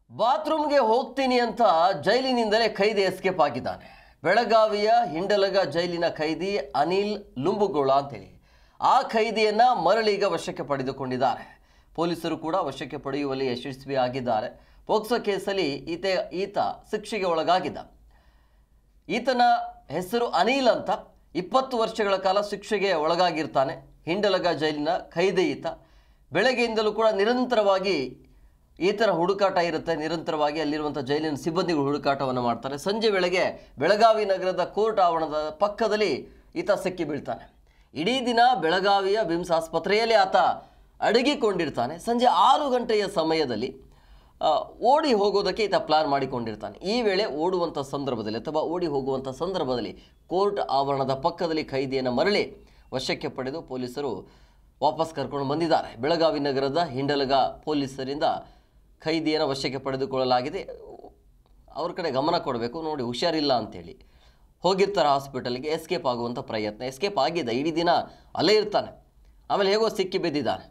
ಬಾತ್ರೂಮ್ಗೆ ಹೋಗ್ತೀನಿ ಅಂತ ಜೈಲಿನಿಂದಲೇ ಖೈದಿ ಎಸ್ಕೇಪ್ ಆಗಿದ್ದಾನೆ. ಬೆಳಗಾವಿಯ ಹಿಂಡಲಗ ಜೈಲಿನ ಖೈದಿ ಅನಿಲ್ ಲುಂಬುಗೋಳ ಅಂತೇಳಿ ಆ ಖೈದಿಯನ್ನ ಮರಳೀಗ ವಶಕ್ಕೆ ಪಡೆದುಕೊಂಡಿದ್ದಾರೆ. ಪೊಲೀಸರು ಕೂಡ ವಶಕ್ಕೆ ಪಡೆಯುವಲ್ಲಿ ಯಶಸ್ವಿಯಾಗಿದ್ದಾರೆ. ಪೋಕ್ಸೋ ಕೇಸಲ್ಲಿ ಈತ ಶಿಕ್ಷೆಗೆ ಒಳಗಾಗಿದ್ದ. ಈತನ ಹೆಸರು ಅನಿಲ್ ಅಂತ. 20 ವರ್ಷಗಳ ಕಾಲ ಶಿಕ್ಷೆಗೆ ಒಳಗಾಗಿರ್ತಾನೆ. ಹಿಂಡಲಗ ಜೈಲಿನ ಖೈದಿ ಈತ. ಬೆಳಗ್ಗೆಯಿಂದಲೂ ಕೂಡ ನಿರಂತರವಾಗಿ ಈತರ ಹುಡುಕಾಟ ಇರುತ್ತೆ. ನಿರಂತರವಾಗಿ ಅಲ್ಲಿರುವಂಥ ಜೈಲಿನ ಸಿಬ್ಬಂದಿಗಳು ಹುಡುಕಾಟವನ್ನು ಮಾಡ್ತಾರೆ. ಸಂಜೆ ವೇಳೆಗೆ ಬೆಳಗಾವಿ ನಗರದ ಕೋರ್ಟ್ ಆವರಣದ ಪಕ್ಕದಲ್ಲಿ ಈತ ಸಿಕ್ಕಿ ಬೀಳ್ತಾನೆ. ಇಡೀ ದಿನ ಬೆಳಗಾವಿಯ ವಿಮ್ಸ್ ಆಸ್ಪತ್ರೆಯಲ್ಲಿ ಆತ ಅಡಗಿಕೊಂಡಿರ್ತಾನೆ. ಸಂಜೆ 6 ಗಂಟೆಯ ಸಮಯದಲ್ಲಿ ಓಡಿ ಹೋಗೋದಕ್ಕೆ ಈತ ಪ್ಲಾನ್ ಮಾಡಿಕೊಂಡಿರ್ತಾನೆ. ಈ ವೇಳೆ ಓಡುವಂಥ ಸಂದರ್ಭದಲ್ಲಿ ಅಥವಾ ಓಡಿ ಹೋಗುವಂಥ ಸಂದರ್ಭದಲ್ಲಿ ಕೋರ್ಟ್ ಆವರಣದ ಪಕ್ಕದಲ್ಲಿ ಖೈದಿಯನ್ನು ಮರಳಿ ವಶಕ್ಕೆ ಪಡೆದು ಪೊಲೀಸರು ವಾಪಸ್ ಕರ್ಕೊಂಡು ಬಂದಿದ್ದಾರೆ. ಬೆಳಗಾವಿ ನಗರದ ಹಿಂಡಲಗ ಪೊಲೀಸರಿಂದ ಖೈದಿಯನ್ನು ವಶಕ್ಕೆ ಪಡೆದುಕೊಳ್ಳಲಾಗಿದೆ. ಅವ್ರ ಕಡೆ ಗಮನ ಕೊಡಬೇಕು. ನೋಡಿ, ಹುಷಾರಿಲ್ಲ ಅಂಥೇಳಿ ಹೋಗಿರ್ತಾರೆ ಹಾಸ್ಪಿಟಲ್ಗೆ. ಎಸ್ಕೇಪ್ ಆಗುವಂಥ ಪ್ರಯತ್ನ. ಎಸ್ಕೇಪ್ ಆಗಿದೆ. ಇಡೀ ದಿನ ಅಲ್ಲೇ ಇರ್ತಾನೆ. ಆಮೇಲೆ ಹೇಗೋ ಸಿಕ್ಕಿ ಬಿದ್ದಿದ್ದಾನೆ.